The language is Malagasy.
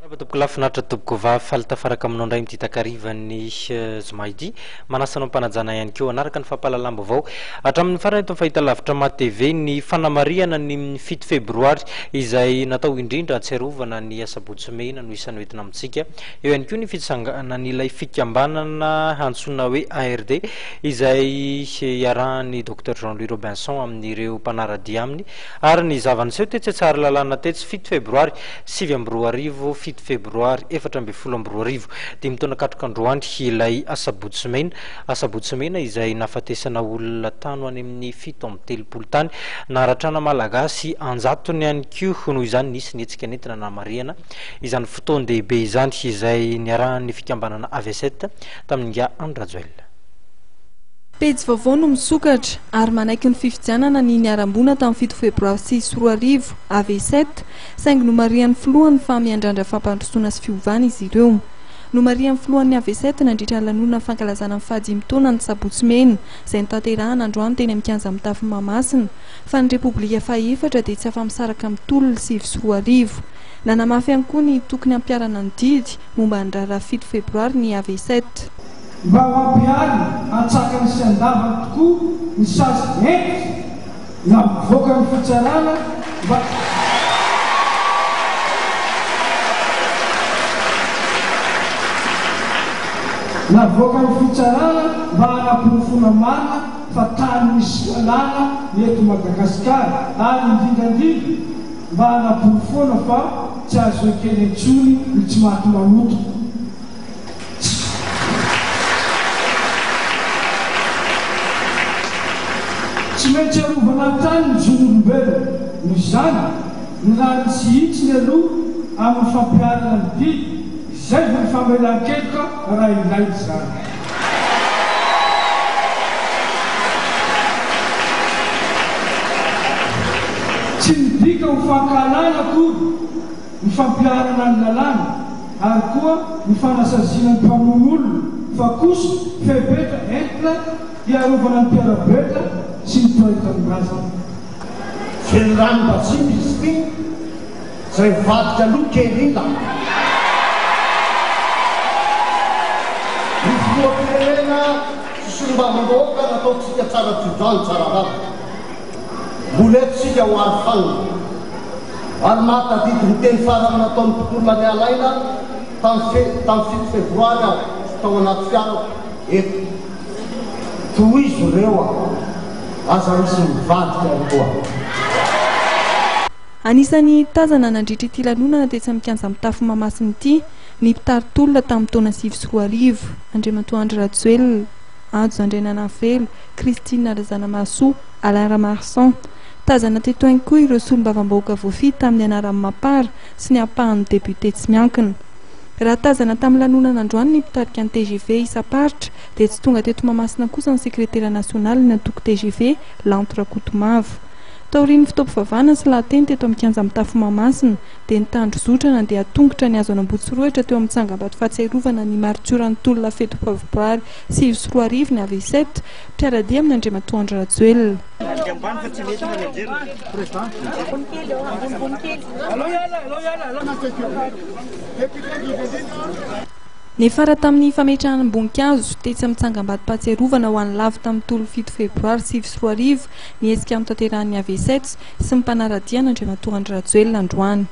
Topoko lafinaritra topoko vafalta faraka aminao ndray mititakarivan'ny Zomaidi manasanao mpanajana ihany koa anaraka ny fampahalalam-baovao hatramin'ny farany eto fahita lavitra ma TV ny fanamariana ny 7 febroary izay natao indrindra atsiarovana ny asabotsymena no isan'ny hoentina amintsika eo ihany koa ny fitsangana n'ilay fikambanana antsoina hoe ARD izay iarahan'ny Dr Jean-Louis Robinson amin'ireo mpanaradia aminy ary ny zavaniseho tetsy tsara lalàna tetsy 7 febroary 7 febroary 14 dimy taona katroka androany ilay asabotsymena izay nafatesana olona tany any amin'ny 7 tany naratrana malagasy anjatony ihany koa noho izany nisy nietsika nentina namariana izany fotoan-dehibe izany izay niarahan'ny fikambanana AV7 tamin'ny Andry Rajoelina. Pejy vaovao no misokatra ary manaiky ny fifidianana ny niarambona tamin'ny 7 febroary 6 AV7 saingy no marian'ny filohan'ny fa miandrandra fampandrosoana sy fiovana izy ireo. No marian'ny filohan'ny AV7 nandritra ny lanonana fankalazana ny fahadimy taona ny Sabotsymena izay nitanterahana androany teny amin'ny kianja mitafy Mahamasina fa ny Repoblika faha-efatra dia tsy afa-misaraka amin'ny tolona 7 nanamafy ihany koa ny tokony ampiarana ny didy momba ny raharaha 7 febroary ny AV7. Mba mampiany antsakany sy andavany tokoa ny sasy enty na mivoaka ny fitsarana mba navoaka ny fitsarana mba hanaporofona marina fa tany misy lalàna eto Madagasikara ary indrindrandrindra mba hanaporofona fa tsy azo ekeny antsony ny tsy maty manoto. Tsy maintsy arovana tany ny zon'olombelona noho izany ny raha tsy hitsy ny aloha amin'ny fampiarana ny didy izay vo ny famelan-keloka raha ilay izany. Tsy midika ho fankalana akory ny fampiarana ny lalàna ary koa ny fanasaziana ny mpamonolona fa kosa febetra entina hiarovana ny mpiarabetra sy ny toetan'braza. Felirano Batsimy izy ity izay vadika aloha kelila. Ny filoham-pirenena sy solombavam-bahoaka nataontsika tsara tsodrano tsara rava. Mbola etsika ho ary fagnina. Ary mahatadidy ny teny farany nataon'ny mpitolona ny alaina tamin'ny 7 febroary aho tao anaty fiarako eto. Tohizo reo aza misy mivadika koa. Anisany tazana nandritra ity lanonana tetsy amin'ny kianja mitafy Mahamasina ity ny mpitaritolona tamin'ny taona 20 Andriamatoa Andry Rajoelina, Anjo Andrenana Velo, Christine Razanamahasoa, Alain Ramarsan. Tazana teto ihany koa ireo solombavam-bahoaka voafita tamin'ny anaran'ny Mapara sy ny ampahan'ny député tsy miankina. Raha tazana tamin'ny lanonana androany ny mpitarika ny TGV isa-paritra dia tsy tonga teto Mahamasina kosa ny sekretera nasionaly ny antoko TGV Lanto Rakotomavo. Taorian'ny fitaovam-pivavahana sy lahateny teto amin'ny kianja mitafy Mahamasina dia nitandro zotra nandeha tongotra ny azo an'Ambotsiroatra teo amin'ny tsangambato fahatsiarovana ny maritsoran'ny tolona 7 febroary 20 ny AV7 mpiaradia amin'ny Andriamatoa Andry Rajoelina. Nefara tamin'ny fametrahana am-boninkazo tetsy amin'ny tsangambato-pahatsiarovana ho an'ny lavo tamin'ny tolo 7 febroary 20 niezika amin'ny tanteran'ny AV7 sy ny mpanaradia n'Andriamatoa Andry Rajoelina androany.